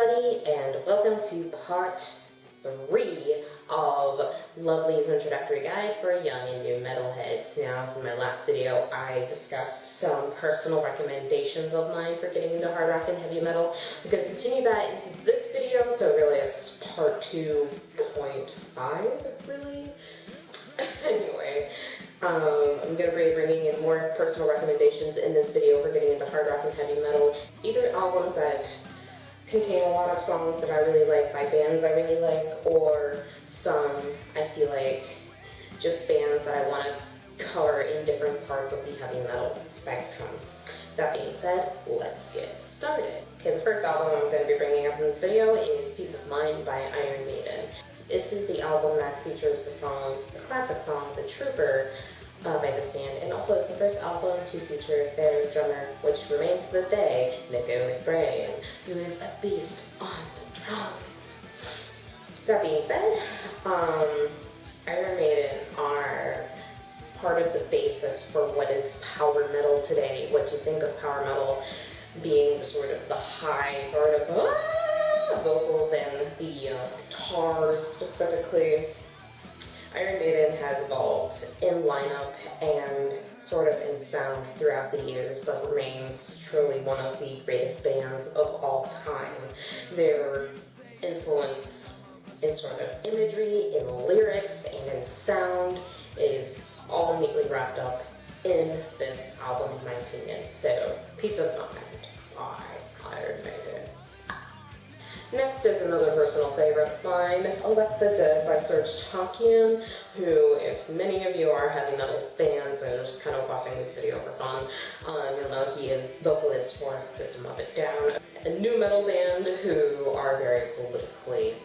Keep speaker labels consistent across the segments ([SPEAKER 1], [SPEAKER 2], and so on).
[SPEAKER 1] everybody, and welcome to part 3 of Lovely's Introductory Guide for Young and New Metalheads. Now, in my last video, I discussed some personal recommendations of mine for getting into hard rock and heavy metal. I'm going to continue that into this video, so really it's part 2.5, really? Anyway, I'm going to be bringing in more personal recommendations in this video for getting into hard rock and heavy metal. Either albums that contain a lot of songs that I really like by bands I really like, or some, I feel like, just bands that I want to cover in different parts of the heavy metal spectrum. That being said, let's get started. Okay, the first album I'm going to be bringing up in this video is Peace of Mind by Iron Maiden. This is the album that features the classic song, The Trooper, by this band, and also it's the first album to feature their drummer, which remains to this day, Nico McBrain, who is a beast on the drums. That being said, Iron Maiden are part of the basis for what is power metal today. What you think of power metal being sort of the high sort of vocals and the guitars specifically. Iron Maiden has evolved in lineup and sort of in sound throughout the years, but remains truly one of the greatest bands of all time. Their influence in sort of imagery, in lyrics, and in sound is all neatly wrapped up in this album, in my opinion. So, Peace of Mind by Iron Maiden. Next is another personal favorite of mine, Elect the Dead by Serge Tankian, who, if many of you are heavy metal fans and are just kind of watching this video for fun, you'll know he is vocalist for System of a Down, a new metal band who are very politically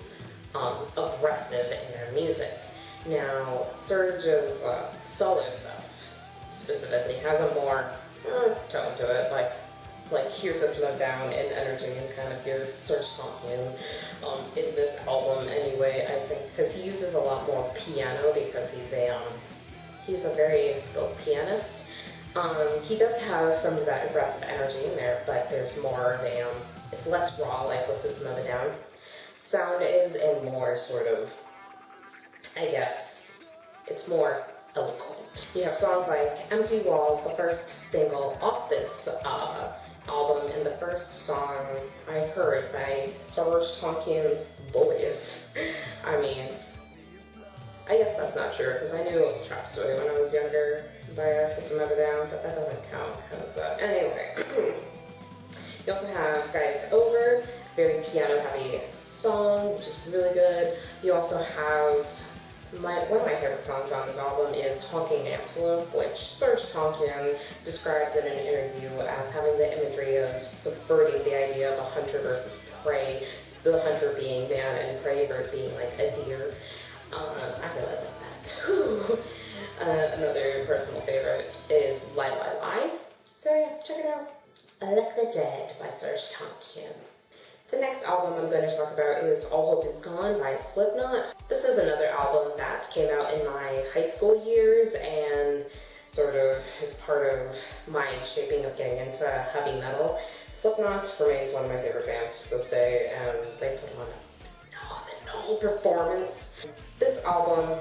[SPEAKER 1] aggressive in their music. Now, Serge's solo stuff specifically has a more tone to it, like here's System of a Down in energy, and kind of here's Serge Tankian in this album anyway, I think, because he uses a lot more piano because he's a very skilled pianist. He does have some of that aggressive energy in there, but there's more of a, it's less raw like what System of a Down sound is, and more sort of, I guess, it's more eloquent. You have songs like Empty Walls, the first single off this album, and the first song I heard by Serge Tankian's voice. I mean, I guess that's not true, because I knew it was Trap Story when I was younger by System of a Down, but that doesn't count, because, anyway. You also have Sky Is Over, very piano-heavy song, which is really good. You also have one of my favorite songs on this album is Honking Antelope, which Serge Tankian describes in an interview as having the imagery of subverting the idea of a hunter versus prey, the hunter being man and prey bird being like a deer. I really like that too. Another personal favorite is Lie Lie Lie. So yeah, check it out. Elect the Dead by Serge Tankian. The next album I'm going to talk about is All Hope Is Gone by Slipknot. This is another album that came out in my high school years and sort of is part of my shaping of getting into heavy metal. Slipknot remains one of my favorite bands to this day, and they put on a phenomenal performance. This album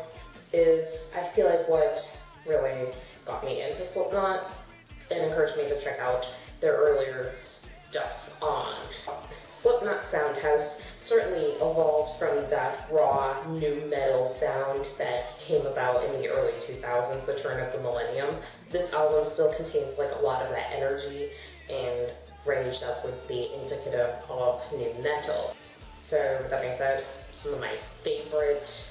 [SPEAKER 1] is, I feel like, what really got me into Slipknot and encouraged me to check out their earlier stuff on. Slipknot sound has certainly evolved from that raw new metal sound that came about in the early 2000s, the turn of the millennium. This album still contains like a lot of that energy and range that would be indicative of new metal. So with that being said, some of my favorite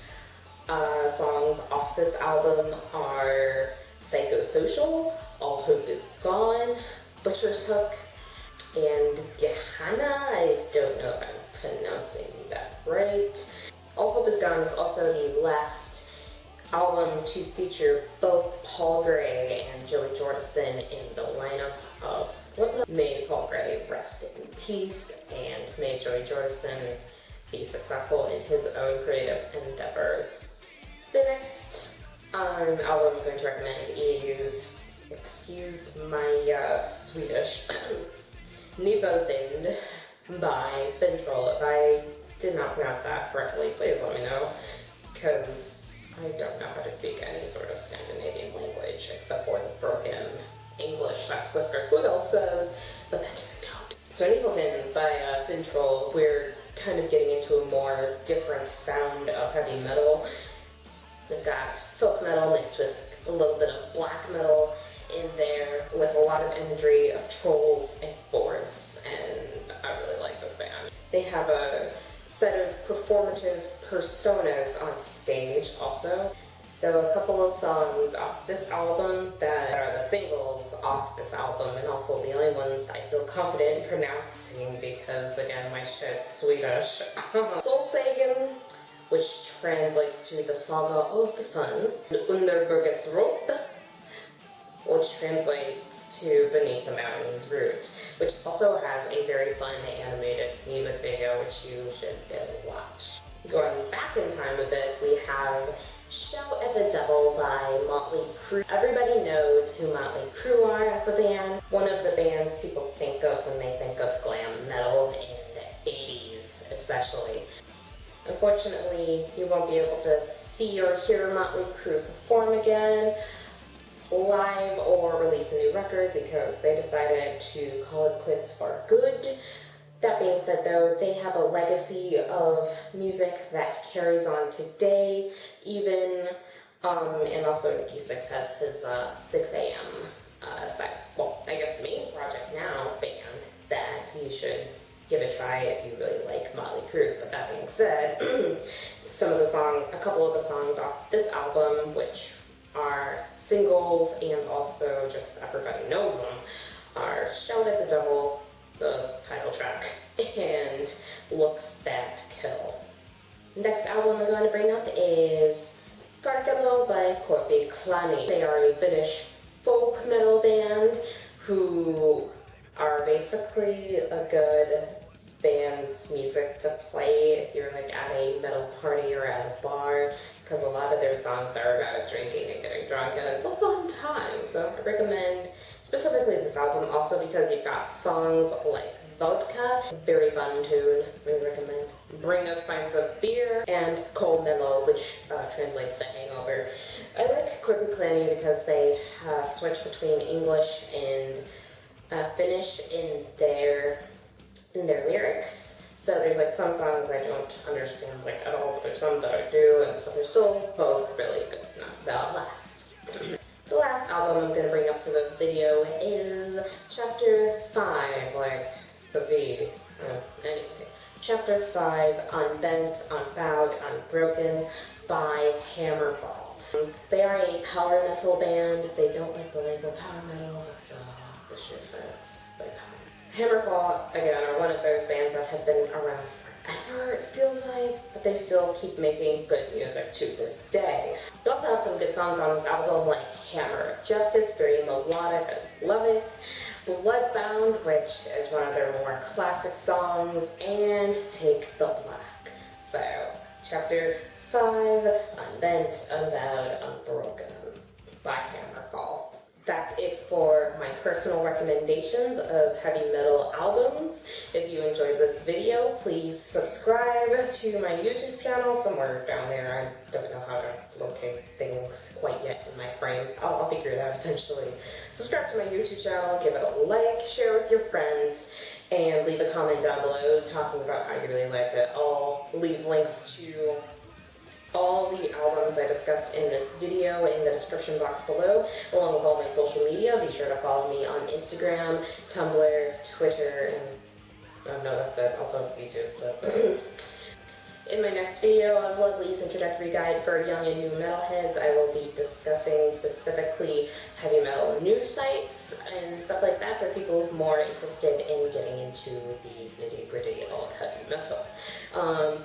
[SPEAKER 1] songs off this album are Psychosocial, All Hope Is Gone, Butcher's Hook, and Gehenna. I don't know if I'm pronouncing that right. All Hope Is Gone is also the last album to feature both Paul Gray and Joey Jordison in the lineup of Slipknot. May Paul Gray rest in peace, and may Joey Jordison be successful in his own creative endeavors. The next album I'm going to recommend is, excuse my Swedish, Unbowed by Fintroll. If I did not pronounce that correctly, please let me know, because I don't know how to speak any sort of Scandinavian language except for the broken English that Squisker Squiggle says, but that doesn't count. So Niflfinn by Fintroll, we're kind of getting into a more different sound of heavy metal. We've got folk metal mixed with a little bit of black metal in there, with a lot of imagery of trolls and forests, and I really like this band. They have a set of performative personas on stage also. So a couple of songs off this album that are the singles off this album, and also the only ones I feel confident in pronouncing because, again, my shit's Swedish. Solsagen, which translates to the Saga of the Sun, Underbroken's Rot, which translates to Beneath the Mountain's Root, which also has a very fun animated music video, which you should go watch. Going back in time a bit, we have Shout at the Devil by Motley Crue. Everybody knows who Motley Crue are as a band. One of the bands people think of when they think of glam metal in the 80s, especially. Unfortunately, you won't be able to see or hear Motley Crue perform again live or release a new record because they decided to call it quits for good. That being said, though, they have a legacy of music that carries on today, even, and also Nikki Sixx has his 6 a.m. Side, well, I guess main project now, band, that you should give a try if you really like Motley Crue. But that being said, a couple of the songs off this album, which are singles and also just everybody knows them, are Shout at the Devil, the title track, and Looks That Kill. Next album I'm going to bring up is Karkelo by Korpiklaani. They are a Finnish folk metal band who are basically a good band's music to play if you're like at a metal party or at a bar, because a lot of their songs are about drinking and getting drunk, and it's a fun time. So I recommend specifically this album also because you've got songs like Vodka, very fun tune, really recommend. Bring Us Pints of Beer, and Kol Mello, which translates to hangover. I like Korpiklaani because they switch between English and Finnish in their lyrics. So there's like some songs I don't understand like at all, but there's some that I do, but they're still both really good, nonetheless. The last album I'm going to bring up for this video is Chapter 5, like the V. Anyway, Chapter 5, Unbent, Unbowed, Unbroken by Hammerfall. They are a power metal band. They don't like the label power metal, so the shit fits. Hammerfall, again, are one of those bands that have been around forever, it feels like, but they still keep making good music to this day. They also have some good songs on this album, like Hammer of Justice, very melodic, I love it. Bloodbound, which is one of their more classic songs, and Take the Black. So, Chapter 5, Unbent, Unbowed, Unbroken by Hammerfall. That's it for my personal recommendations of heavy metal albums. If you enjoyed this video, please subscribe to my YouTube channel, somewhere down there. I don't know how to locate things quite yet in my frame. I'll figure it out eventually. Subscribe to my YouTube channel, give it a like, share with your friends, and leave a comment down below talking about how you really liked it. I'll leave links to all the albums I discussed in this video in the description box below, along with all my social media. Be sure to follow me on Instagram, Tumblr, Twitter, and no, that's it. Also YouTube. So. In my next video of Lovely's Introductory Guide for Young and New Metalheads, I will be discussing specifically heavy metal news sites and stuff like that for people more interested in getting into the nitty-gritty of heavy metal.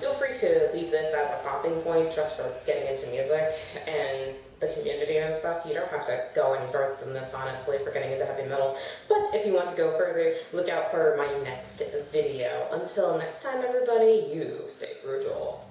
[SPEAKER 1] Feel free to leave this as a stopping point just for getting into music and the community and stuff. You don't have to go any further than this, honestly, for getting into heavy metal. But if you want to go further, look out for my next video. Until next time, everybody, you stay brutal.